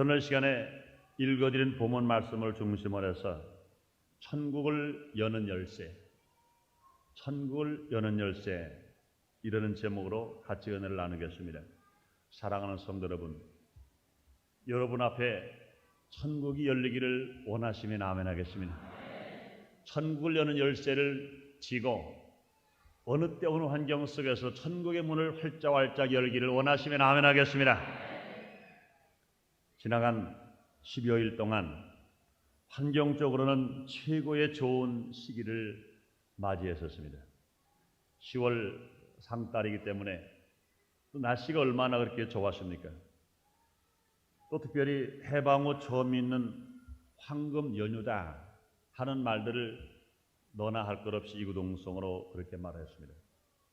오늘 시간에 읽어드린 본문 말씀을 중심으로 해서 천국을 여는 열쇠, 천국을 여는 열쇠 이라는 제목으로 같이 은혜를 나누겠습니다. 사랑하는 성도 여러분, 여러분 앞에 천국이 열리기를 원하시면 아멘 하겠습니다. 천국을 여는 열쇠를 쥐고 어느 때 어느 환경 속에서 천국의 문을 활짝활짝 열기를 원하시면 아멘 하겠습니다. 지나간 12여일 동안 환경적으로는 최고의 좋은 시기를 맞이했었습니다. 10월 상달이기 때문에 또 날씨가 얼마나 그렇게 좋았습니까? 또 특별히 해방 후 처음 있는 황금 연휴다 하는 말들을 너나 할 것 없이 이구동성으로 그렇게 말했습니다.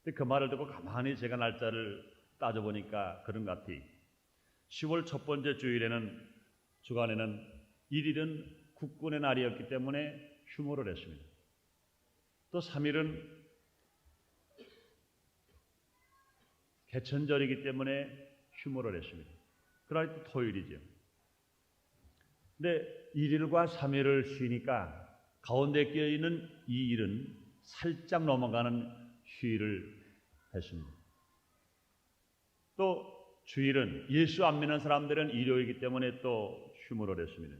근데 그 말을 듣고 가만히 제가 날짜를 따져보니까 그런 것 같아요. 10월 첫 번째 주간에는 1일은 국군의 날이었기 때문에 휴무를 했습니다. 또 3일은 개천절이기 때문에 휴무를 했습니다. 그러나 또 토요일이죠. 근데 1일과 3일을 쉬니까 가운데 끼어있는 2일은 살짝 넘어가는 휴일을 했습니다. 또 주일은 예수 안 믿는 사람들은 일요일이기 때문에 또 휴무를 했습니다.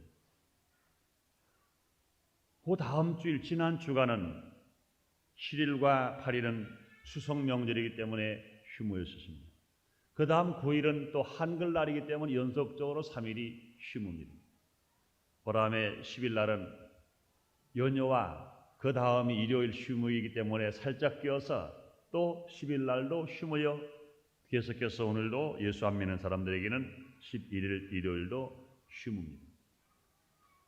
그 다음 주일 지난 주간은 7일과 8일은 추석 명절이기 때문에 휴무였습니다. 그 다음 9일은 또 한글날이기 때문에 연속적으로 3일이 휴무입니다. 그 다음에 10일 날은 연휴와 그 다음이 일요일 휴무이기 때문에 살짝 끼어서 또 10일 날도 휴무여 계속해서 오늘도 예수 안 믿는 사람들에게는 11일 일요일도 휴무입니다.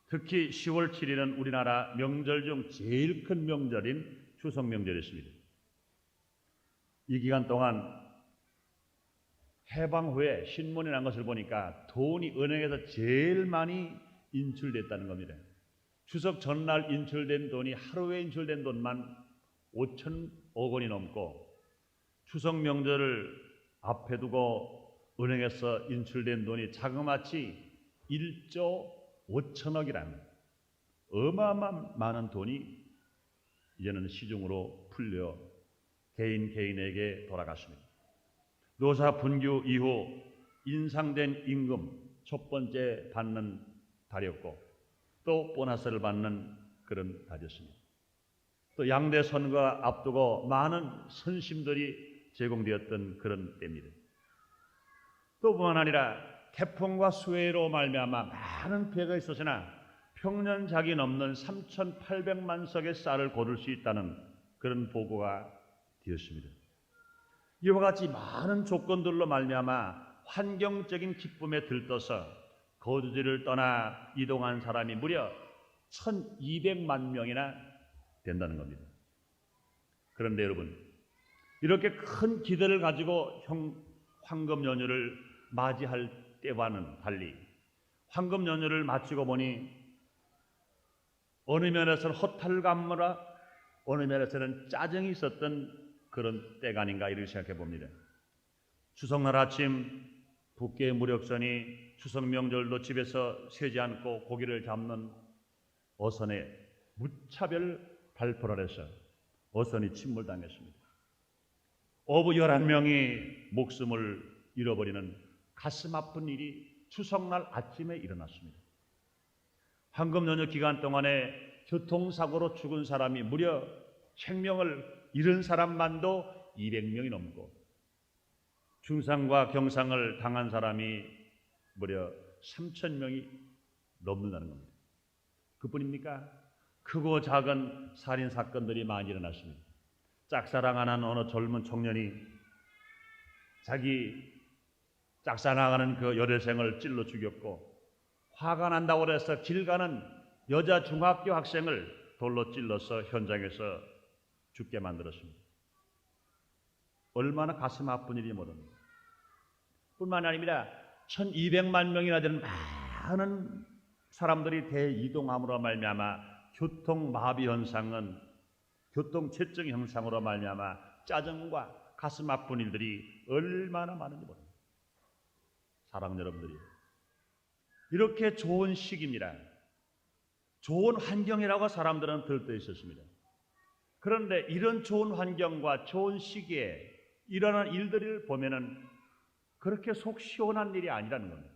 특히 10월 7일은 우리나라 명절 중 제일 큰 명절인 추석 명절이었습니다. 이 기간 동안 해방 후에 신문이 난 것을 보니까 돈이 은행에서 제일 많이 인출됐다는 겁니다. 추석 전날 인출된 돈이 하루에 인출된 돈만 5천억 원이 넘고 추석 명절을 앞에 두고 은행에서 인출된 돈이 자그마치 1조 5천억이라는 어마어마한 많은 돈이 이제는 시중으로 풀려 개인에게 돌아갔습니다. 노사 분규 이후 인상된 임금 첫 번째 받는 달이었고 또 보너스를 받는 그런 달이었습니다. 또 양대 선거 앞두고 많은 선심들이 제공되었던 그런 때입니다. 또 뿐만 아니라 태풍과 수해로 말미암아 많은 피해가 있었으나 평년작이 넘는 3,800만 석의 쌀을 거둘 수 있다는 그런 보고가 되었습니다. 이와 같이 많은 조건들로 말미암아 환경적인 기쁨에 들떠서 거주지를 떠나 이동한 사람이 무려 1,200만 명이나 된다는 겁니다. 그런데 여러분, 이렇게 큰 기대를 가지고 황금 연휴를 맞이할 때와는 달리 황금 연휴를 마치고 보니 어느 면에서는 허탈감으로 어느 면에서는 짜증이 있었던 그런 때가 아닌가 이렇게 생각해 봅니다. 추석날 아침 북괴의 무력선이 추석 명절도 집에서 쉬지 않고 고기를 잡는 어선에 무차별 발포를 해서 어선이 침몰당했습니다. 어부 11명이 목숨을 잃어버리는 가슴 아픈 일이 추석날 아침에 일어났습니다. 황금 연휴 기간 동안에 교통사고로 죽은 사람이 무려 생명을 잃은 사람만도 200명이 넘고 중상과 경상을 당한 사람이 무려 3,000명이 넘는다는 겁니다. 그뿐입니까? 크고 작은 살인 사건들이 많이 일어났습니다. 짝사랑하는 어느 젊은 청년이 자기 짝사랑하는 그 여대생을 찔러 죽였고 화가 난다고 해서 길 가는 여자 중학교 학생을 돌로 찔러서 현장에서 죽게 만들었습니다. 얼마나 가슴 아픈 일이 모릅니다. 뿐만 아니라 1,200만 명이나 되는 많은 사람들이 대이동함으로 말미암아 교통마비 현상은 교통체증 현상으로 말미암아 짜증과 가슴 아픈 일들이 얼마나 많은지 모릅니다. 사랑하는 여러분들이 이렇게 좋은 시기입니다. 좋은 환경이라고 사람들은 들떠 있었습니다. 그런데 이런 좋은 환경과 좋은 시기에 일어나는 일들을 보면은 그렇게 속 시원한 일이 아니라는 겁니다.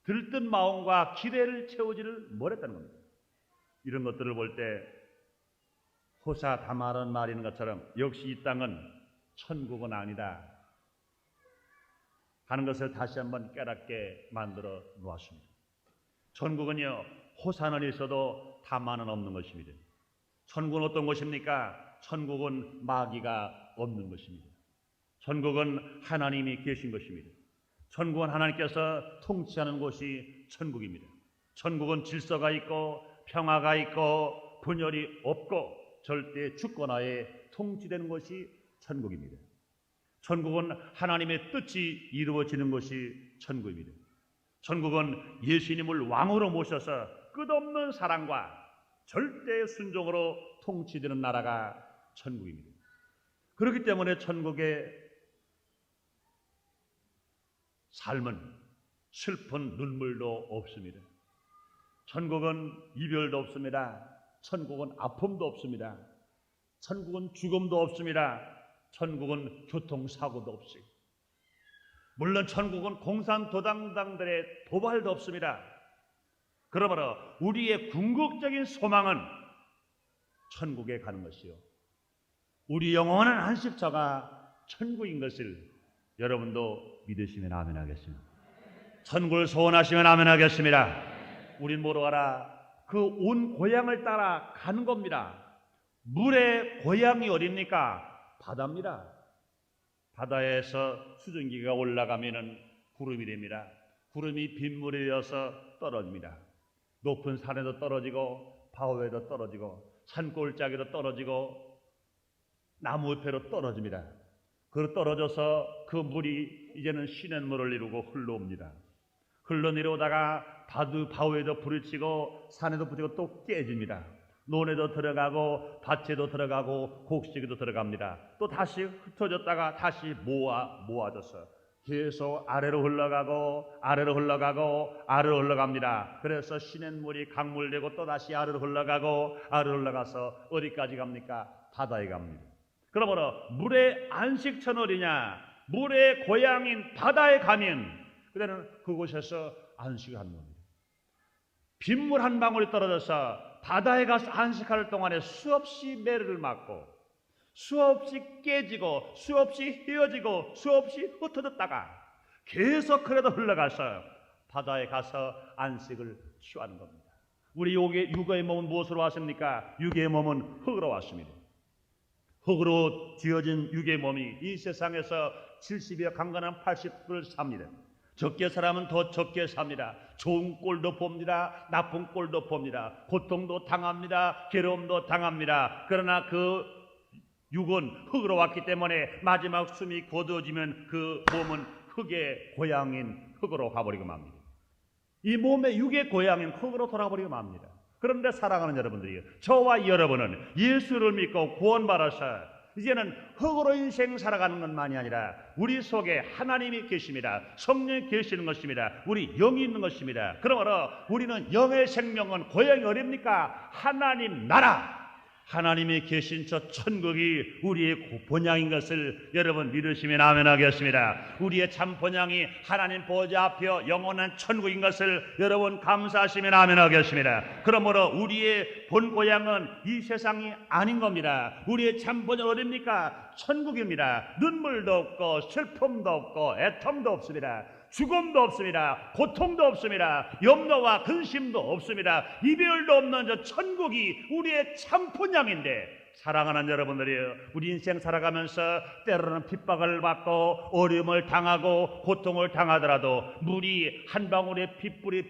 들뜬 마음과 기대를 채우지를 못했다는 겁니다. 이런 것들을 볼 때 호사다마른 말인 것처럼 역시 이 땅은 천국은 아니다 하는 것을 다시 한번 깨닫게 만들어 놓았습니다. 천국은요, 호사는 있어도 다마는 없는 것입니다. 천국은 어떤 것입니까? 천국은 마귀가 없는 것입니다. 천국은 하나님이 계신 것입니다. 천국은 하나님께서 통치하는 곳이 천국입니다. 천국은 질서가 있고 평화가 있고 분열이 없고 절대 주권하에 통치되는 것이 천국입니다. 천국은 하나님의 뜻이 이루어지는 것이 천국입니다. 천국은 예수님을 왕으로 모셔서 끝없는 사랑과 절대 순종으로 통치되는 나라가 천국입니다. 그렇기 때문에 천국의 삶은 슬픈 눈물도 없습니다. 천국은 이별도 없습니다. 천국은 아픔도 없습니다. 천국은 죽음도 없습니다. 천국은 교통사고도 없어요. 물론 천국은 공산도당들의 도발도 없습니다. 그러므로 우리의 궁극적인 소망은 천국에 가는 것이요, 우리 영원한 안식처가 천국인 것을 여러분도 믿으시면 아멘 하겠습니다. 천국을 소원하시면 아멘 하겠습니다. 우린 뭐로 알아? 그 온 고향을 따라 가는 겁니다. 물의 고향이 어딥니까? 바다입니다. 바다에서 수증기가 올라가면은 구름이 됩니다. 구름이 빗물이 되어서 떨어집니다. 높은 산에도 떨어지고 바위에도 떨어지고 산골짜기로 떨어지고 나무 옆에로 떨어집니다. 그 떨어져서 그 물이 이제는 시냇물을 이루고 흘러옵니다. 흘러내려오다가 바위에도 부딪히고 산에도 부딪히고 또 깨집니다. 논에도 들어가고 밭에도 들어가고 곡식에도 들어갑니다. 또 다시 흩어졌다가 다시 모아져서 계속 아래로 흘러가고 아래로 흘러가고 아래로 흘러갑니다. 그래서 시냇물이 강물되고 또 다시 아래로 흘러가고 아래로 흘러가서 어디까지 갑니까? 바다에 갑니다. 그러므로 물의 안식처는 어디냐? 물의 고향인 바다에 가면 그때는 그곳에서 안식을 하는 겁니다. 빗물 한 방울이 떨어져서 바다에 가서 안식할 동안에 수없이 매를 맞고 수없이 깨지고 수없이 헤어지고 수없이 흩어졌다가 계속 그래도 흘러가서 바다에 가서 안식을 취하는 겁니다. 우리 육의 몸은 무엇으로 왔습니까? 육의 몸은 흙으로 왔습니다. 흙으로 지어진 육의 몸이 이 세상에서 70여 강건한 80을 삽니다. 적게 사람은 더 적게 삽니다. 좋은 꼴도 봅니다. 나쁜 꼴도 봅니다. 고통도 당합니다. 괴로움도 당합니다. 그러나 그 육은 흙으로 왔기 때문에 마지막 숨이 거두어지면 그 몸은 흙의 고향인 흙으로 가버리고 맙니다. 이 몸의 육의 고향인 흙으로 돌아버리고 맙니다. 그런데 사랑하는 여러분들이요, 저와 여러분은 예수를 믿고 구원받아서 이제는 흙으로 인생 살아가는 것만이 아니라 우리 속에 하나님이 계십니다. 성령이 계시는 것입니다. 우리 영이 있는 것입니다. 그러므로 우리는 영의 생명은 고향이 어딥니까? 하나님 나라, 하나님이 계신 저 천국이 우리의 본향인 것을 여러분 믿으시면 아멘 하겠습니다. 우리의 참 본향이 하나님 보좌 앞에 영원한 천국인 것을 여러분 감사하시면 아멘 하겠습니다. 그러므로 우리의 본 고향은 이 세상이 아닌 겁니다. 우리의 참 본향은 어딥니까? 천국입니다. 눈물도 없고 슬픔도 없고 애통도 없습니다. 죽음도 없습니다. 고통도 없습니다. 염려와 근심도 없습니다. 이별도 없는 저 천국이 우리의 참 본향인데, 사랑하는 여러분들이요, 우리 인생 살아가면서 때로는 핍박을 받고 어려움을 당하고 고통을 당하더라도 물이 한 방울의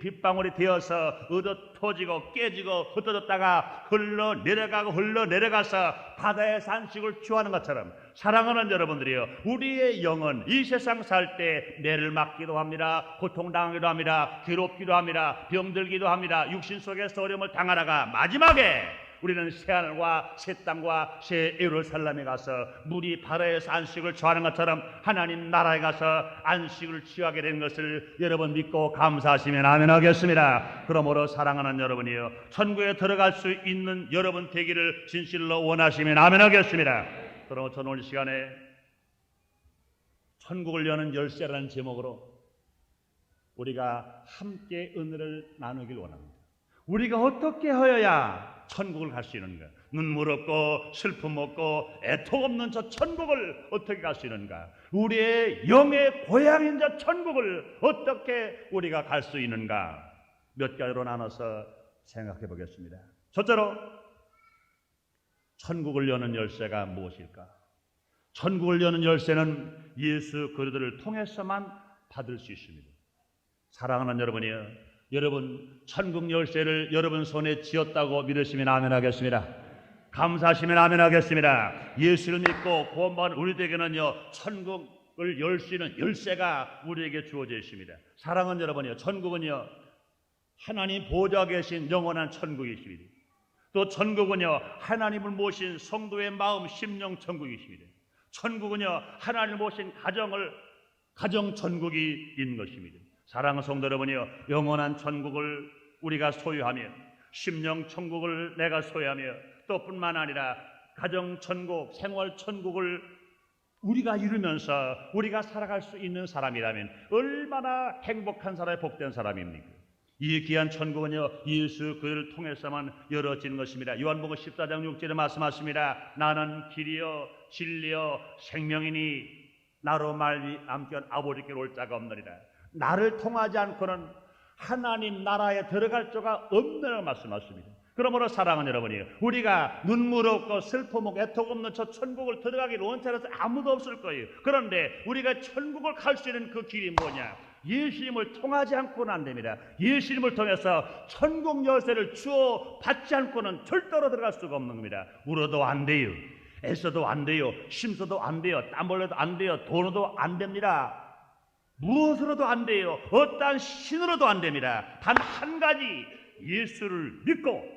빗방울이 되어서 얻어 터지고 깨지고 흩어졌다가 흘러내려가서 바다의 산식을 취하는 것처럼, 사랑하는 여러분들이요, 우리의 영은 이 세상 살 때 매를 맞기도 합니다. 고통당하기도 합니다. 괴롭기도 합니다. 병들기도 합니다. 육신 속에서 어려움을 당하다가 마지막에 우리는 새하늘과 새 땅과 새 예루살렘에 가서 물이 바다에서 안식을 취하는 것처럼 하나님 나라에 가서 안식을 취하게 된 것을 여러분 믿고 감사하시면 아멘 하겠습니다. 그러므로 사랑하는 여러분이요, 천국에 들어갈 수 있는 여러분 되기를 진실로 원하시면 아멘 하겠습니다. 그러므로 저는 오늘 시간에 천국을 여는 열쇠라는 제목으로 우리가 함께 은혜를 나누길 원합니다. 우리가 어떻게 하여야 천국을 갈 수 있는가? 눈물 없고 슬픔 없고 애통 없는 저 천국을 어떻게 갈 수 있는가? 우리의 영의 고향인 저 천국을 어떻게 우리가 갈 수 있는가? 몇 가지로 나눠서 생각해 보겠습니다. 첫째로, 천국을 여는 열쇠가 무엇일까? 천국을 여는 열쇠는 예수 그리스도를 통해서만 받을 수 있습니다. 사랑하는 여러분이요, 여러분 천국 열쇠를 여러분 손에 쥐었다고 믿으시면 아멘 하겠습니다. 감사하시면 아멘 하겠습니다. 예수를 믿고 구원받은 우리에게는요, 천국을 열 수 있는 열쇠가 우리에게 주어져 있습니다. 사랑하는 여러분이요, 천국은요 하나님 보좌 계신 영원한 천국이십니다. 또 천국은요 하나님을 모신 성도의 마음 심령 천국이십니다. 천국은요 하나님을 모신 가정 천국이 있는 것입니다. 사랑하는 성도 여러분이요, 영원한 천국을 우리가 소유하며 심령 천국을 내가 소유하며 또 뿐만 아니라 가정 천국, 생활 천국을 우리가 이루면서 우리가 살아갈 수 있는 사람이라면 얼마나 행복한 사람이 복된 사람입니까? 이 귀한 천국은요 예수 그를 통해서만 열어지는 것입니다. 요한복음 14장 6절에 말씀하십니다. 나는 길이요 진리요 생명이니 나로 말미암건 아버지께로 올 자가 없느니라. 나를 통하지 않고는 하나님 나라에 들어갈 자가 없느라고 말씀하십니다. 그러므로 사랑하는 여러분이요, 우리가 눈물 없고 슬픔 없고 애통 없는 저 천국을 들어가기를 원치 않아서 아무도 없을 거예요. 그런데 우리가 천국을 갈 수 있는 그 길이 뭐냐? 예수님을 통하지 않고는 안 됩니다. 예수님을 통해서 천국 열쇠를 주어 받지 않고는 절대로 들어갈 수가 없는 겁니다. 울어도 안 돼요, 애써도 안 돼요, 심서도 안 돼요, 땀 흘려도 안 돼요, 돈으로도 안 됩니다. 무엇으로도 안 돼요. 어떠한 신으로도 안 됩니다. 단 한 가지, 예수를 믿고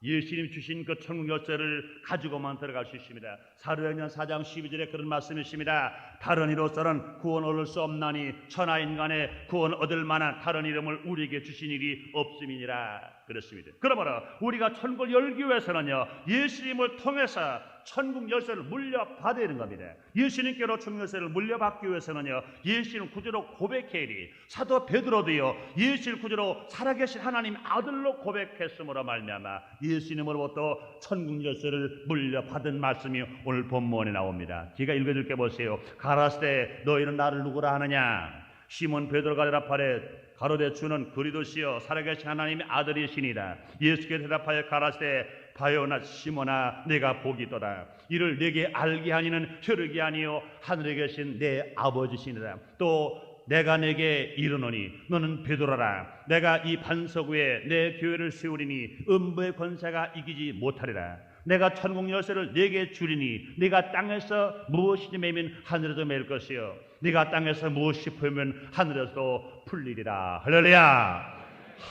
예수님 주신 그 천국 열쇠를 가지고만 들어갈 수 있습니다. 사도행전 4장 12절에 그런 말씀이 있습니다. 다른 이로서는 구원 얻을 수 없나니 천하 인간의 구원 얻을 만한 다른 이름을 우리에게 주신 일이 없음이니라 그렇습니다. 그러므로 우리가 천국을 열기 위해서는요 예수님을 통해서 천국 열쇠를 물려받아야 되는 겁니다. 예수님께로 천국 열쇠를 물려받기 위해서는요 예수님 구주로 고백해야지. 사도 베드로도요 예수를 구주로 살아계신 하나님 아들로 고백했으므로 말미암아 예수님으로부터 천국 열쇠를 물려받은 말씀이 오늘 본문에 나옵니다. 제가 읽어줄게 보세요. 가라사대 너희는 나를 누구라 하느냐? 시몬 베드로가 대답하되 가로되 주는 그리스도시요 살아계신 하나님의 아들이시니라. 예수께서 대답하여 가라사대 바요나 시몬아 내가 복이도다. 이를 내게 알게 하니는 혈육이 아니요 하늘에 계신 내 아버지시니라. 또 내가 내게 이르노니 너는 베드로라. 내가 이 반석 위에 내 교회를 세우리니 음부의 권세가 이기지 못하리라. 내가 천국 열쇠를 네게 주리니 네가 땅에서 무엇이지 매면 하늘에도 매일 것이요 네가 땅에서 무엇이 풀면 하늘에서도 풀리리라. 할렐루야.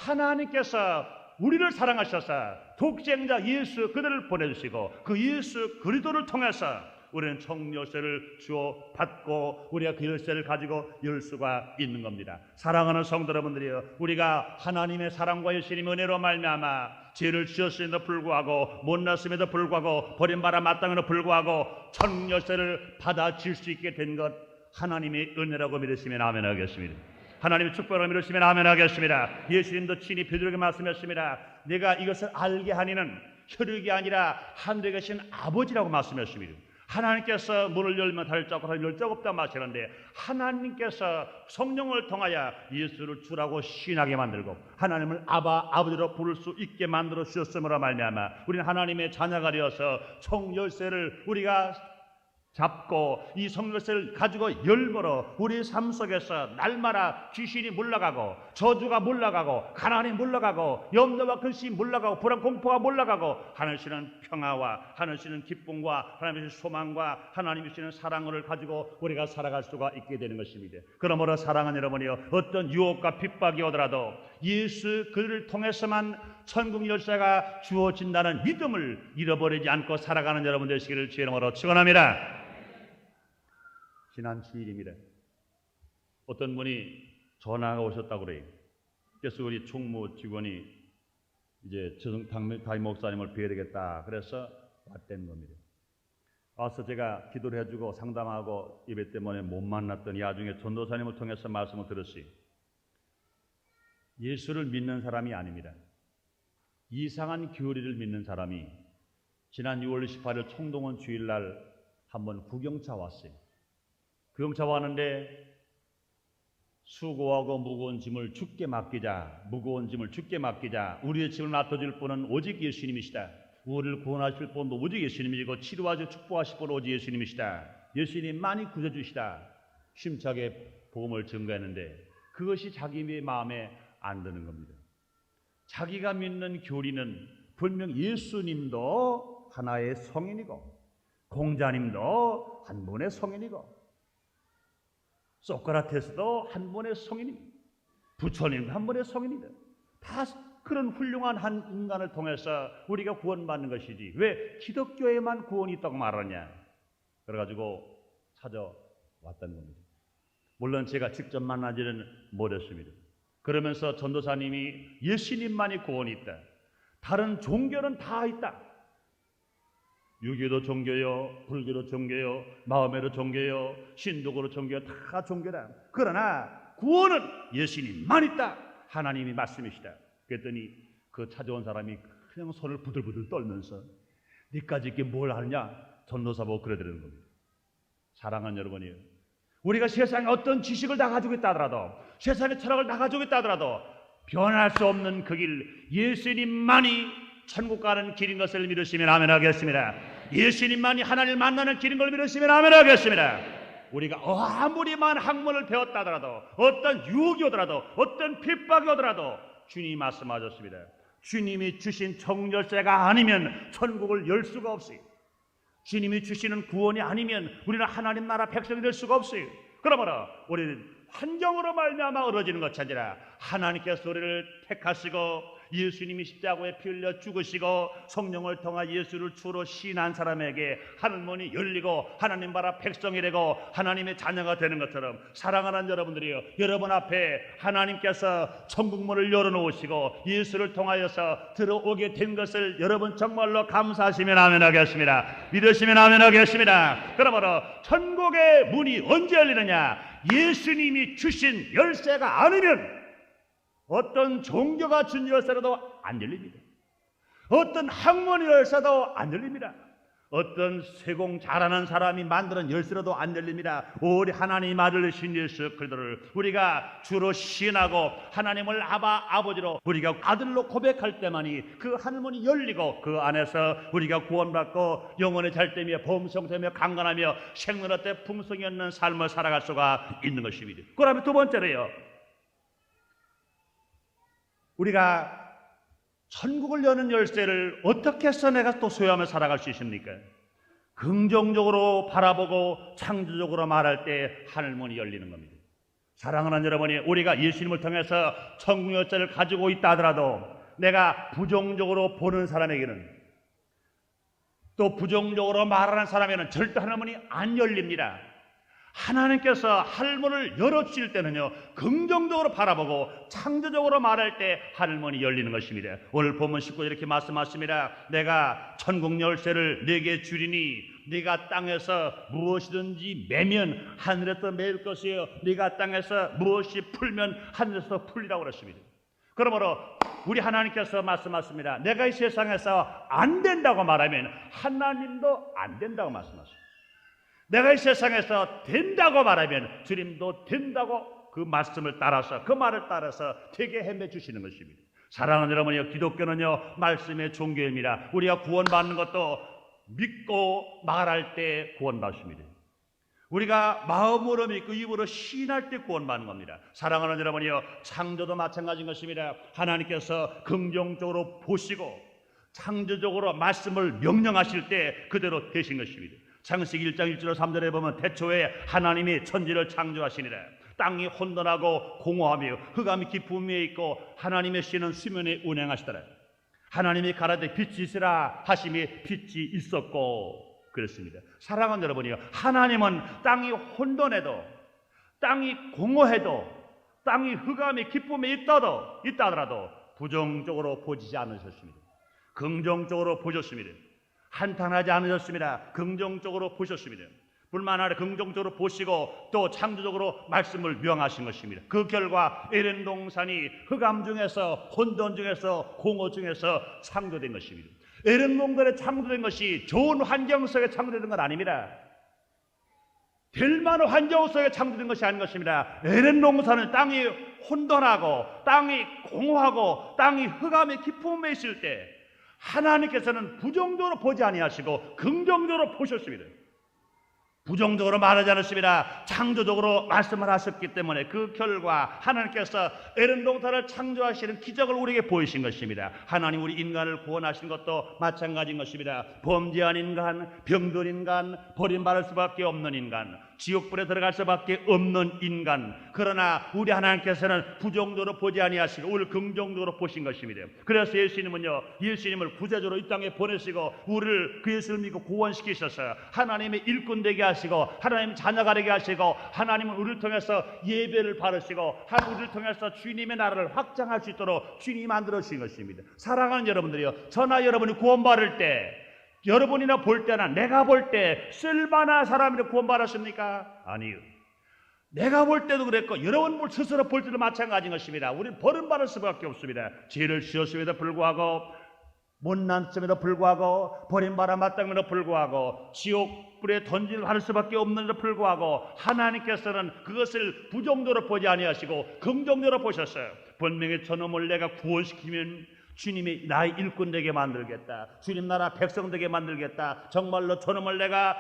하나님께서 우리를 사랑하셔서 독생자 예수 그들을 보내주시고 그 예수 그리스도를 통해서 우리는 천국 열쇠를 주어 받고 우리가 그 열쇠를 가지고 열 수가 있는 겁니다. 사랑하는 성도 여러분들이여, 우리가 하나님의 사랑과 예수님의 은혜로 말미암아 죄를 지었음에도 불구하고 못났음에도 불구하고 버림받아 마땅함에도 불구하고 천국 열쇠를 받아질 수 있게 된 것 하나님의 은혜라고 믿으시면 아멘 하겠습니다. 하나님의 축복을 믿으시면 아멘 하겠습니다. 예수님도 친히 베드로에게 말씀했습니다. 내가 이것을 알게 하니는 혈육이 아니라 하늘에 계신 아버지라고 말씀했습니다. 하나님께서 문을 열면 닫을 자고 열 자 없다 마시는데 하나님께서 성령을 통하여 예수를 주라고 신하게 만들고 하나님을 아버지로 부를 수 있게 만들어 주셨음으로 말미암아 우리는 하나님의 자녀가 되어서 성열쇠를 우리가 잡고 이 성열쇠를 가지고 열므로 우리 삶 속에서 날마다 귀신이 물러가고 저주가 물러가고 가난이 물러가고 염려와 근심이 물러가고 불안 공포가 물러가고 하나님 주시는 평화와 하나님 주시는 기쁨과 하나님 주시는 소망과 하나님 주시는 사랑을 가지고 우리가 살아갈 수가 있게 되는 것입니다. 그러므로 사랑하는 여러분이요, 어떤 유혹과 핍박이 오더라도 예수 그를 통해서만 천국 열쇠가 주어진다는 믿음을 잃어버리지 않고 살아가는 여러분 되시기를 주의 이름으로 축원합니다. 지난 주일입니다. 어떤 분이 전화가 오셨다고 그래요. 그래서 우리 총무 직원이 이제 담임 목사님을 뵈야 되겠다. 그래서 왔다는 겁니다. 와서 제가 기도를 해주고 상담하고 예배 때문에 못 만났더니 나중에 전도사님을 통해서 말씀을 들었어요. 예수를 믿는 사람이 아닙니다. 이상한 교리를 믿는 사람이 지난 6월 28일 총동원 주일날 한번 구경차 왔어요. 구경차 왔는데 수고하고 무거운 짐을 주께 맡기자. 우리의 짐을 맡아줄 분은 오직 예수님이시다. 우리를 구원하실 분도 오직 예수님이고 치료하시고 축복하실 분은 오직 예수님이시다. 예수님만이 구해주시다. 힘차게 복음을 증거했는데 그것이 자기 마음에 안 드는 겁니다. 자기가 믿는 교리는 분명 예수님도 하나의 성인이고 공자님도 한 분의 성인이고 소크라테스도 한 분의 성인입니다. 부처님도 한 분의 성인이다. 다 그런 훌륭한 한 인간을 통해서 우리가 구원받는 것이지 왜 기독교에만 구원이 있다고 말하냐. 그래가지고 찾아왔다는 겁니다. 물론 제가 직접 만나지는 못했습니다. 그러면서 전도사님이 예수님만이 구원이 있다. 다른 종교는 다 있다. 유교도 종교요, 불교도 종교요, 마음에도 종교요, 신도교도 종교요, 다 종교다. 그러나 구원은 예수님만 있다. 하나님이 말씀이시다. 그랬더니 그 찾아온 사람이 그냥 손을 부들부들 떨면서 니까지 이게 뭘 하느냐? 전도사 보고 그러더라는 겁니다. 사랑하는 여러분이요, 우리가 세상에 어떤 지식을 다 가지고 있다 하더라도, 세상의 철학을 다 가지고 있다 하더라도 변할 수 없는 그 길, 예수님만이 천국 가는 길인 것을 믿으시면 아멘 하겠습니다. 예수님만이 하나님을 만나는 길인 걸 믿으시면 아멘 하겠습니다. 우리가 아무리 많은 학문을 배웠다 하더라도, 어떤 유혹이 오더라도, 어떤 핍박이 오더라도 주님이 말씀하셨습니다. 주님이 주신 정열쇠가 아니면 천국을 열 수가 없어요. 주님이 주시는 구원이 아니면 우리는 하나님 나라 백성이 될 수가 없어요. 그러므로 우리는 환경으로 말미암아 얻어지는 것이 아니라 하나님께서 우리를 택하시고 예수님이 십자가에 피 흘려 죽으시고 성령을 통해 예수를 주로 시인한 사람에게 하늘문이 열리고 하나님 나라 백성이 되고 하나님의 자녀가 되는 것처럼, 사랑하는 여러분들이요, 여러분 앞에 하나님께서 천국문을 열어놓으시고 예수를 통하여서 들어오게 된 것을 여러분 정말로 감사하시면 아멘 하겠습니다. 믿으시면 아멘 하겠습니다. 그러므로 천국의 문이 언제 열리느냐? 예수님이 주신 열쇠가 아니면 어떤 종교가 준 열쇠라도 안 열립니다. 어떤 학문의 열쇠도 안 열립니다. 어떤 세공 잘하는 사람이 만드는 열쇠라도 안 열립니다. 우리 하나님 아들 신 예수 그리스도를 우리가 주로 신하고 하나님을 아버지로 우리가 아들로 고백할 때만이 그 하늘문이 열리고 그 안에서 우리가 구원받고 영혼의 잘되며 범성되며 강건하며 생명의 풍성이 있는 삶을 살아갈 수가 있는 것입니다. 그다음에 두 번째로요, 우리가 천국을 여는 열쇠를 어떻게 해서 내가 또 소유하며 살아갈 수 있습니까? 긍정적으로 바라보고 창조적으로 말할 때 하늘문이 열리는 겁니다. 사랑하는 여러분이, 우리가 예수님을 통해서 천국 열쇠를 가지고 있다 하더라도 내가 부정적으로 보는 사람에게는, 또 부정적으로 말하는 사람에게는 절대 하늘문이 안 열립니다. 하나님께서 하늘문을 열어주실 때는요, 긍정적으로 바라보고 창조적으로 말할 때 하늘문이 열리는 것입니다. 오늘 본문 19절 이렇게 말씀하십니다. 내가 천국 열쇠를 네게 주리니 네가 땅에서 무엇이든지 매면 하늘에서 매일 것이요, 네가 땅에서 무엇이 풀면 하늘에서 풀리라고 그랬습니다. 그러므로 우리 하나님께서 말씀하십니다. 내가 이 세상에서 안 된다고 말하면 하나님도 안 된다고 말씀하십니다. 내가 이 세상에서 된다고 말하면 주님도 된다고 그 말씀을 따라서, 그 말을 따라서 되게 헤매 주시는 것입니다. 사랑하는 여러분이요, 기독교는요 말씀의 종교입니다. 우리가 구원받는 것도 믿고 말할 때 구원받습니다. 우리가 마음으로 믿고 입으로 시인할 때 구원받는 겁니다. 사랑하는 여러분이요, 창조도 마찬가지인 것입니다. 하나님께서 긍정적으로 보시고 창조적으로 말씀을 명령하실 때 그대로 되신 것입니다. 창세기 1장 1절 3절에 보면 태초에 하나님이 천지를 창조하시니라. 땅이 혼돈하고 공허하며 흑암이 깊은 위에 있고 하나님의 씨는 수면에 운행하시더라. 하나님이 가라되 빛이 있으라 하심이 빛이 있었고 그렇습니다. 사랑하는 여러분이요, 하나님은 땅이 혼돈해도, 땅이 공허해도, 땅이 흑암이 깊음에 있다더라도 부정적으로 보지 않으셨습니다. 긍정적으로 보셨습니다. 한탄하지 않으셨습니다. 긍정적으로 보셨습니다. 뿐만 아니라 긍정적으로 보시고 또 창조적으로 말씀을 명하신 것입니다. 그 결과 에덴 동산이 흑암 중에서, 혼돈 중에서, 공허 중에서 창조된 것입니다. 에덴 동산에 창조된 것이 좋은 환경 속에 창조된 건 아닙니다. 될 만한 환경 속에 창조된 것이 아닌 것입니다. 에덴 동산은 땅이 혼돈하고 땅이 공허하고 땅이 흑암의 깊음에 있을 때 하나님께서는 부정적으로 보지 아니하시고 긍정적으로 보셨습니다. 부정적으로 말하지 않았습니다. 창조적으로 말씀을 하셨기 때문에 그 결과 하나님께서 에덴 동산을 창조하시는 기적을 우리에게 보이신 것입니다. 하나님 우리 인간을 구원하신 것도 마찬가지인 것입니다. 범죄한 인간, 병든 인간, 버림받을 수밖에 없는 인간, 지옥불에 들어갈 수밖에 없는 인간, 그러나 우리 하나님께서는 부정적으로 보지 아니하시고 우리를 긍정적으로 보신 것입니다. 그래서 예수님을 구세주로 이 땅에 보내시고 우리를 그 예수를 믿고 구원시키셔서 하나님의 일꾼 되게 하시고 하나님 자녀가 되게 하시고 하나님은 우리를 통해서 예배를 바르시고 우리를 통해서 주님의 나라를 확장할 수 있도록 주님이 만들어 주신 것입니다. 사랑하는 여러분들이요, 저나 여러분이 구원받을 때 여러분이나 볼 때나 내가 볼 때 쓸만한 사람이라 구원받았습니까? 아니요. 내가 볼 때도 그랬고 여러분 스스로 볼 때도 마찬가지인 것입니다. 우리는 버림받을 수밖에 없습니다. 죄를 지었음에도 불구하고, 못난음에도 불구하고, 버림받아 마땅함에도 불구하고, 지옥불에 던질 수밖에 없는데도 불구하고 하나님께서는 그것을 부정적으로 보지 아니하시고 긍정적으로 보셨어요. 분명히 저놈을 내가 구원시키면 주님이 나의 일꾼 되게 만들겠다, 주님 나라 백성 되게 만들겠다, 정말로 저놈을 내가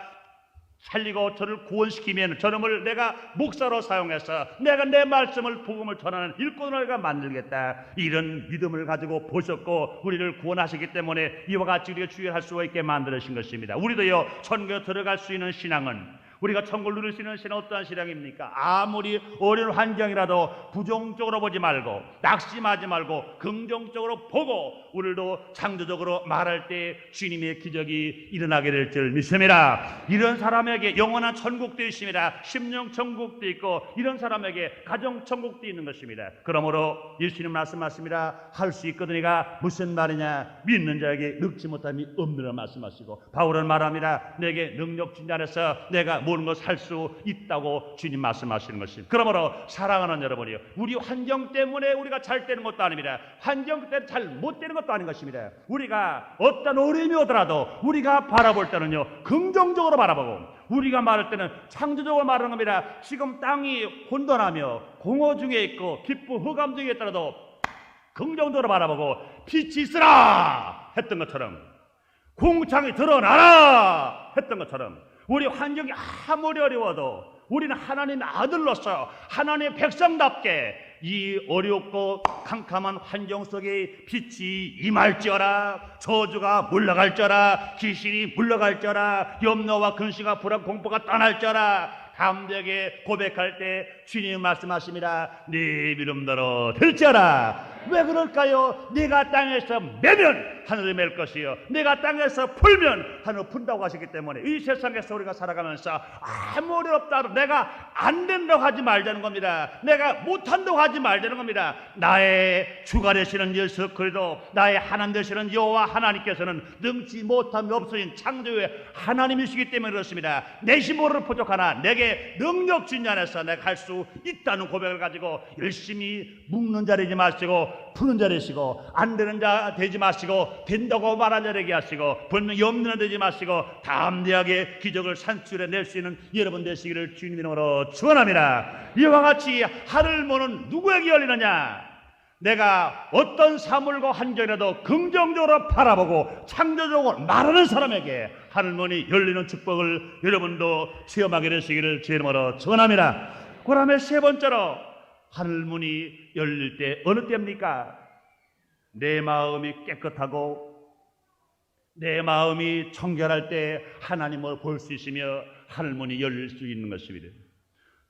살리고 저를 구원시키면 저놈을 내가 목사로 사용해서 내가 내 말씀을 복음을 전하는 일꾼을 내가 만들겠다, 이런 믿음을 가지고 보셨고 우리를 구원하시기 때문에 이와 같이 우리가 주의할 수 있게 만들으신 것입니다. 우리도요, 천국에 들어갈 수 있는 신앙은, 우리가 천국을 누릴 수 있는 신앙은 어떠한 신앙입니까? 아무리 어려운 환경이라도 부정적으로 보지 말고 낙심하지 말고 긍정적으로 보고 오늘도 창조적으로 말할 때 주님의 기적이 일어나게 될 줄 믿습니다. 이런 사람에게 영원한 천국도 있습니다. 심령 천국도 있고 이런 사람에게 가정 천국도 있는 것입니다. 그러므로 예수님 말씀하십니다. 할 수 있거든이가 무슨 말이냐? 믿는 자에게 늙지 못함이 없느라 말씀하시고, 바울은 말합니다. 내게 능력 준 자 안에서 내가 모든 것을 할 수 있다고 주님 말씀하시는 것입니다. 그러므로 사랑하는 여러분이요, 우리 환경 때문에 우리가 잘 되는 것도 아닙니다. 환경 때문에 잘 못 되는 것도 아닌 것입니다. 우리가 어떤 어려움이 오더라도 우리가 바라볼 때는요, 긍정적으로 바라보고, 우리가 말할 때는 창조적으로 말하는 겁니다. 지금 땅이 혼돈하며 공허 중에 있고 깊은 흑암 중에 있더라도 긍정적으로 바라보고 빛이 있으라 했던 것처럼, 공창이 드러나라 했던 것처럼, 우리 환경이 아무리 어려워도 우리는 하나님의 아들로서 하나님의 백성답게 이 어렵고 캄캄한 환경 속에 빛이 임할지어라, 저주가 물러갈지어라, 귀신이 물러갈지어라, 염려와 근심과 불안 공포가 떠날지어라, 담대하게 고백할 때 주님 말씀하십니다. 네 믿음대로 될지어라. 왜 그럴까요? 네가 땅에서 매면 하늘에 맬 것이요, 네가 땅에서 풀면 하늘을 푼다고 하셨기 때문에 이 세상에서 우리가 살아가면서 아무리 없다고 내가 안 된다고 하지 말자는 겁니다. 내가 못한다고 하지 말자는 겁니다. 나의 주가 되시는 예수 그리스도, 나의 하나님 되시는 여호와 하나님께서는 능치 못함이 없으신 창조의 하나님이시기 때문에 그렇습니다. 내 힘으로 부족하나 내게 능력 준 안에서 내가 할 수 있다는 고백을 가지고 열심히 묵는 자 되지 마시고 푸는 자 되시고, 안 되는 자 되지 마시고 된다고 말하는 자 되게 하시고, 분명히 없는 자 되지 마시고 담대하게 기적을 산출해 낼 수 있는 여러분 되시기를 주님 이름으로 축원합니다. 이와 같이 하늘문은 누구에게 열리느냐? 내가 어떤 사물과 환경이라도 긍정적으로 바라보고 창조적으로 말하는 사람에게 하늘문이 열리는 축복을 여러분도 체험하게 되시기를 주 이름으로 축원합니다. 그 다음에 세 번째로, 하늘문이 열릴 때 어느 때입니까? 내 마음이 깨끗하고 내 마음이 청결할 때 하나님을 볼 수 있으며 하늘문이 열릴 수 있는 것입니다.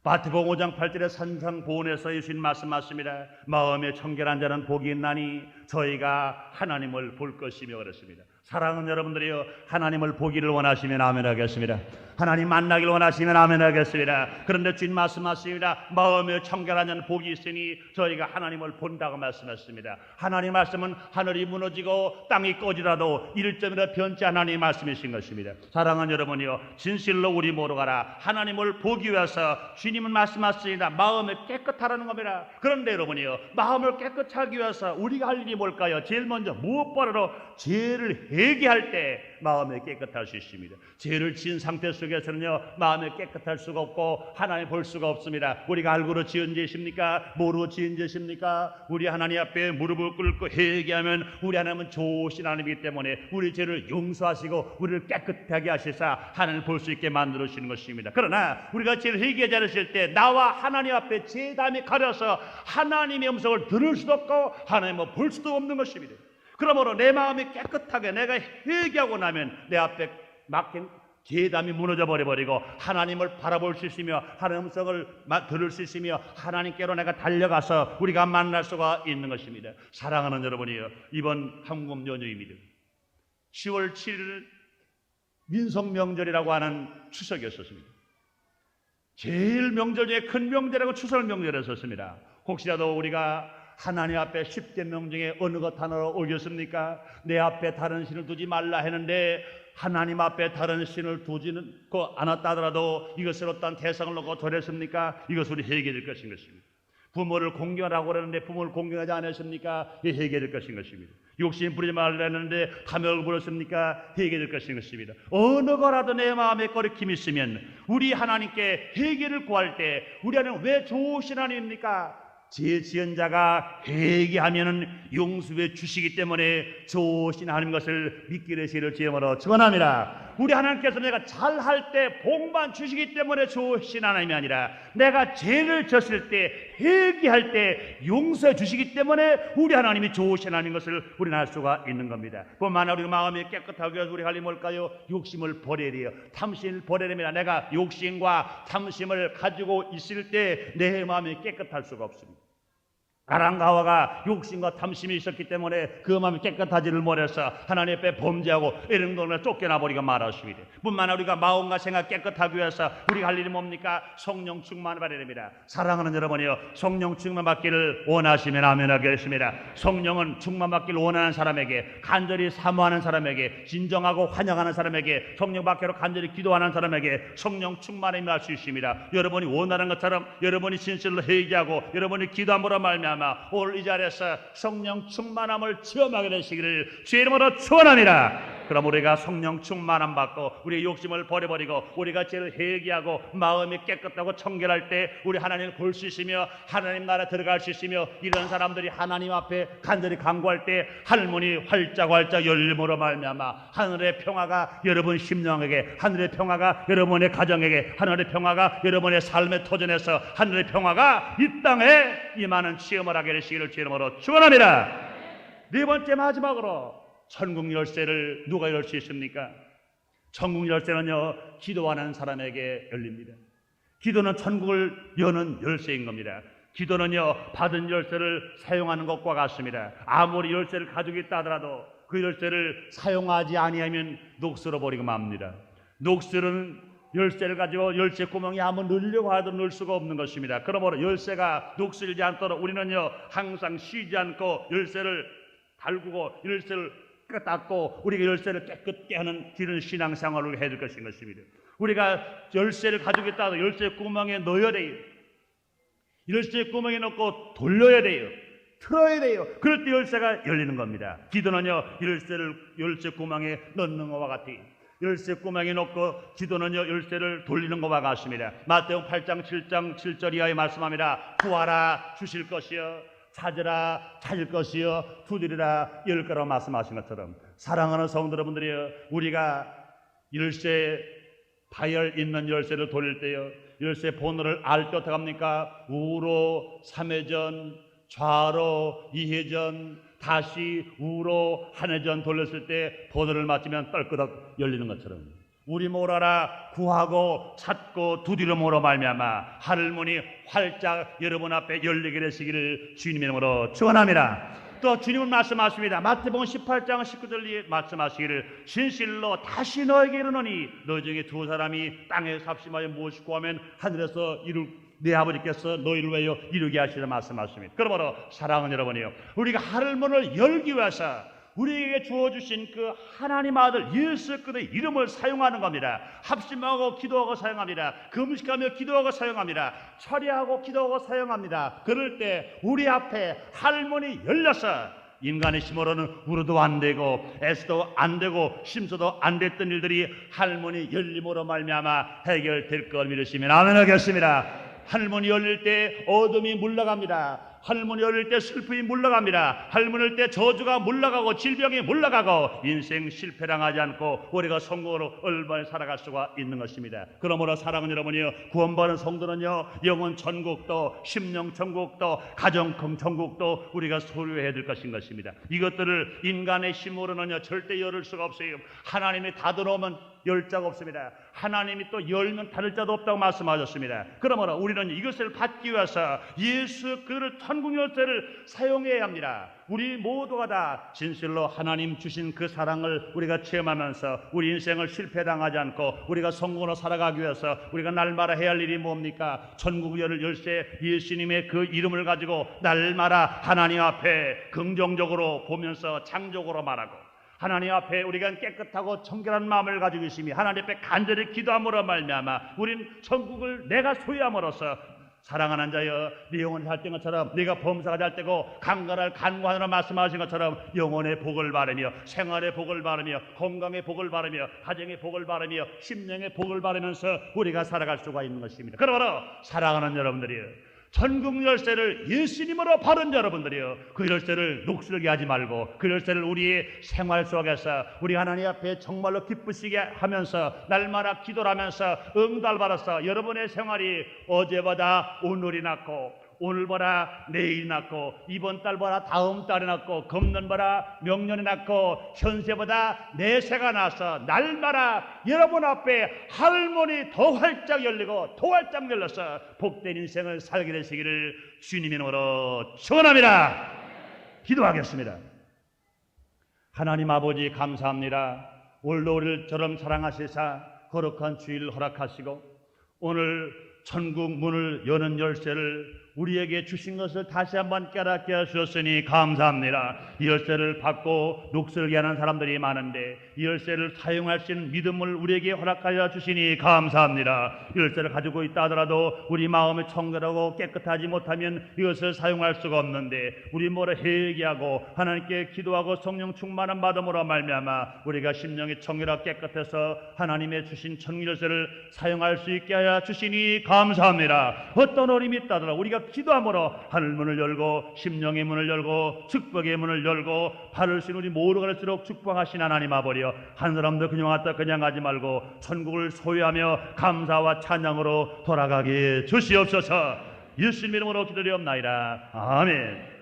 마태복음 5장 8절의 산상보훈에서 예수님 말씀하십니다. 마음에 청결한 자는 복이 있나니 저희가 하나님을 볼 것이며 그랬습니다. 사랑하는 여러분들이여, 하나님을 보기를 원하시면 아멘 하겠습니다. 하나님 만나기를 원하시면 아멘 하겠습니다. 그런데 주님 말씀하십니다. 마음에 청결한 자는 복이 있으니 저희가 하나님을 본다고 말씀했습니다. 하나님 말씀은 하늘이 무너지고 땅이 꺼지라도 1점이라 변치 하나님 말씀이신 것입니다. 사랑하는 여러분이여, 진실로 우리 모두 가라 하나님을 보기 위해서 주님은 말씀하십니다. 마음을 깨끗하라는 겁니다. 그런데 여러분이요, 마음을 깨끗하기 위해서 우리가 할 일이 뭘까요? 제일 먼저 무엇보다도 죄를 회개할 때 마음이 깨끗할 수 있습니다. 죄를 지은 상태 속에서는요, 마음이 깨끗할 수가 없고 하나님 볼 수가 없습니다. 우리가 알고로 지은 죄십니까? 모르고 지은 죄십니까? 우리 하나님 앞에 무릎을 꿇고 회개하면 우리 하나님은 좋으신 하나님이기 때문에 우리 죄를 용서하시고 우리를 깨끗하게 하시사 하나님을 볼 수 있게 만들어주시는 것입니다. 그러나 우리가 죄를 회개하지 않으실 때 나와 하나님 앞에 죄담이 가려서 하나님의 음성을 들을 수도 없고 하나님을 볼 수도 없는 것입니다. 그러므로 내 마음이 깨끗하게 내가 회개하고 나면 내 앞에 막힌 죄담이 무너져 버리고 하나님을 바라볼 수 있으며 하나님의 음성을 들을 수 있으며 하나님께로 내가 달려가서 우리가 만날 수가 있는 것입니다. 사랑하는 여러분이여, 이번 한국 연휴입니다. 10월 7일 민속명절이라고 하는 추석이었습니다. 제일 명절 중에 큰 명절이라고 추석 명절이었습니다. 혹시라도 우리가 하나님 앞에 10계명 중에 어느 것 하나로 올렸습니까? 내 앞에 다른 신을 두지 말라 했는데 하나님 앞에 다른 신을 두지는 않았다 하더라도 이것을 어떤 대상을 놓고 절했습니까? 이것을 우리 회개될 것인 것입니다. 부모를 공경하라고 그러는데 부모를 공경하지 않으십니까? 이 회개될 것인 것입니다. 욕심 부리지 말라 했는데 탐욕을 부렸습니까? 회개될 것인 것입니다. 어느 거라도 내 마음에 거리낌이 있으면 우리 하나님께 회개를 구할 때 우리 하나님 왜 좋으신 하나님입니까? 죄 지은 자가 회개하면 용서해 주시기 때문에 좋으신 하나님 것을 믿게 되시기를 주님으로 축원합니다. 우리 하나님께서 내가 잘할 때 복만 주시기 때문에 좋으신 하나님이 아니라 내가 죄를 졌을 때 회개할 때 용서해 주시기 때문에 우리 하나님이 좋으신 하나님 것을 우리는 알 수가 있는 겁니다. 뿐만 아니라 우리 마음이 깨끗하게 해서 우리 할 일이 뭘까요? 욕심을 버려야 돼요. 탐심을 버려야 됩니다. 내가 욕심과 탐심을 가지고 있을 때 내 마음이 깨끗할 수가 없습니다. 아람과 하와가 욕심과 탐심이 있었기 때문에 그 마음이 깨끗하지를 못해서 하나님 앞에 범죄하고 에른동을 쫓겨나 버리고 말았습니다. 뿐만 아니라 우리가 마음과 생각 깨끗하기 위해서 우리가 할 일이 뭡니까? 성령 충만을 받아야 됩니다. 사랑하는 여러분이요, 성령 충만 받기를 원하시면 아멘 하겠습니다. 성령은 충만 받기를 원하는 사람에게, 간절히 사모하는 사람에게, 진정하고 환영하는 사람에게, 성령 받기로 간절히 기도하는 사람에게 성령 충만을 임할 수 있습니다. 여러분이 원하는 것처럼 여러분이 진실로 회개하고 여러분이 기도함으로 말미암아 오늘 이 자리에서 성령 충만함을 체험하게 되시기를 주의 이름으로 축원합니다. 그럼 우리가 성령 충만함 받고 우리의 욕심을 버려버리고 우리가 죄를 회개하고 마음이 깨끗하고 청결할 때 우리 하나님을 볼 수 있으며 하나님 나라에 들어갈 수 있으며 이런 사람들이 하나님 앞에 간절히 간구할 때 하늘문이 활짝 열림으로 말미암아 하늘의 평화가 여러분 심령에게, 하늘의 평화가 여러분의 가정에게, 하늘의 평화가 여러분의 삶의 터전에서 하늘의 평화가 이 땅에 임하는 체험을 하게 되시기를 주의 이름으로 축원합니다. 네 번째 마지막으로 천국 열쇠를 누가 열 수 있습니까? 천국 열쇠는요, 기도하는 사람에게 열립니다. 기도는 천국을 여는 열쇠인 겁니다. 기도는요, 받은 열쇠를 사용하는 것과 같습니다. 아무리 열쇠를 가지고 있다 하더라도 그 열쇠를 사용하지 아니하면 녹슬어 버리고 맙니다. 녹슬은 열쇠를 가지고 열쇠 구멍이 아무 넣으려고 하도 넣을 수가 없는 것입니다. 그러므로 열쇠가 녹슬지 않도록 우리는요, 항상 쉬지 않고 열쇠를 달구고 열쇠를 닦고 우리가 열쇠를 깨끗게 하는 그런 신앙생활을 해야 될 것인 것입니다. 우리가 열쇠를 가지고 있다고 열쇠 구멍에 넣어야 돼요. 열쇠 구멍에 넣고 돌려야 돼요. 틀어야 돼요. 그럴 때 열쇠가 열리는 겁니다. 기도는요, 열쇠 구멍에 넣는 것과 같아요. 열쇠 구멍에 넣고 기도는요, 열쇠를 돌리는 것과 같습니다. 마태복음 8장 7장 7절 이하에 말씀합니다. 구하라 주실 것이요, 찾으라 찾을 것이요, 두드리라 열 거라고 말씀하신 것처럼 사랑하는 성도 여러분들이여, 우리가 열쇠 다열 있는 열쇠를 돌릴 때요, 열쇠 번호를 알 때 어떻게 합니까? 우로 3회전, 좌로 2회전, 다시 우로 한 회전 돌렸을 때 번호를 맞추면 떨끄덕 열리는 것처럼 우리 몰아라 구하고 찾고 두드림으로 말미암아 하늘문이 활짝 여러분 앞에 열리게 되시기를 주님의 이름으로 축원합니다. 또 주님은 말씀하십니다. 마태복음 18장 19절에 말씀하시기를 진실로 다시 너에게 이르노니 너 중에 두 사람이 땅에 삽심하여 무엇이 구하면 하늘에서 이룰 내 아버지께서 너희를 위하여 이루게 하시라 말씀하십니다. 그러므로 사랑하는 여러분이요, 우리가 하늘문을 열기 위해서 우리에게 주어주신 그 하나님 아들 예수 그리스도의 이름을 사용하는 겁니다. 합심하고 기도하고 사용합니다. 금식하며 기도하고 사용합니다. 철야하고 기도하고 사용합니다. 그럴 때 우리 앞에 하늘문이 열려서 인간의 힘으로는 울어도 안 되고 애써도 안 되고 심서도 안 됐던 일들이 하늘문이 열림으로 말미암아 해결될 걸 믿으시면 아멘 하겠습니다. 하늘문이 열릴 때 어둠이 물러갑니다. 하늘문이 열릴 때 슬픔이 물러갑니다. 하늘문이 열릴 때 저주가 물러가고 질병이 물러가고 인생 실패당하지 않고 우리가 성공으로 얼마나 살아갈 수가 있는 것입니다. 그러므로 사랑하는 여러분이요, 구원받은 성도는요, 영혼 천국도 심령 천국도 가정 천국도 우리가 소유해야 될 것입니다. 이것들을 인간의 힘으로는요 절대 열을 수가 없어요. 하나님이 닫아놓으면 열 자가 없습니다. 하나님이 또 열면 닫을 자도 없다고 말씀하셨습니다. 그러므로 우리는 이것을 받기 위해서 예수 그를 천국 열쇠를 사용해야 합니다. 우리 모두가 다 진실로 하나님 주신 그 사랑을 우리가 체험하면서 우리 인생을 실패당하지 않고 우리가 성공으로 살아가기 위해서 우리가 날마다 해야 할 일이 뭡니까? 천국 열쇠 예수님의 그 이름을 가지고 날마다 하나님 앞에 긍정적으로 보면서 창조적으로 말하고 하나님 앞에 우리가 깨끗하고 청결한 마음을 가지고 있으며 하나님 앞에 간절히 기도함으로 말미암아 우린 천국을 내가 소유함으로써 사랑하는 자여 네 영혼이 살된 것처럼 네가 범사가 잘 되고 강건할 간구하느라 말씀하신 것처럼 영혼의 복을 바라며 생활의 복을 바라며 건강의 복을 바라며 가정의 복을 바라며 심령의 복을 바라면서 우리가 살아갈 수가 있는 것입니다. 그러므로 사랑하는 여러분들이여, 천국 열쇠를 예수님으로 받은 여러분들이요, 그 열쇠를 녹슬게 하지 말고 그 열쇠를 우리의 생활 속에서 우리 하나님 앞에 정말로 기쁘시게 하면서 날마다 기도를 하면서 응답을 받아서 여러분의 생활이 어제보다 오늘이 낫고 오늘보다 내일이 낫고 이번 달보다 다음 달이 낫고 금년보다 명년이 낫고 현세보다 내세가 나서 날마다 여러분 앞에 하늘문이 더 활짝 열리고 더 활짝 열려서 복된 인생을 살게 되시기를 주님의 이름으로 축원합니다. 기도하겠습니다. 하나님 아버지 감사합니다. 오늘도 우리를 저럼 사랑하시사 거룩한 주일을 허락하시고 오늘 천국 문을 여는 열쇠를 우리에게 주신 것을 다시 한번 깨닫게 하셨으니 감사합니다. 이 열쇠를 받고 녹슬게 하는 사람들이 많은데 이 열쇠를 사용할 수 있는 믿음을 우리에게 허락하여 주시니 감사합니다. 이 열쇠를 가지고 있다 하더라도 우리 마음이 청결하고 깨끗하지 못하면 이것을 사용할 수가 없는데 우리 모두 회개하고 하나님께 기도하고 성령 충만한 받음으로 말미암아 우리가 심령이 청결하고 깨끗해서 하나님의 주신 천국 열쇠를 사용할 수 있게 하여 주시니 감사합니다. 어떤 어림이 있다 하더라도 우리가 기도함으로 하늘문을 열고 심령의 문을 열고 축복의 문을 열고 바를 수 있는 우리 모두가 될수록 축복하신 하나님 아버지여, 한 사람도 그냥 왔다 그냥 가지 말고 천국을 소유하며 감사와 찬양으로 돌아가게 주시옵소서. 예수님 이름으로 기도드리옵나이다. 아멘.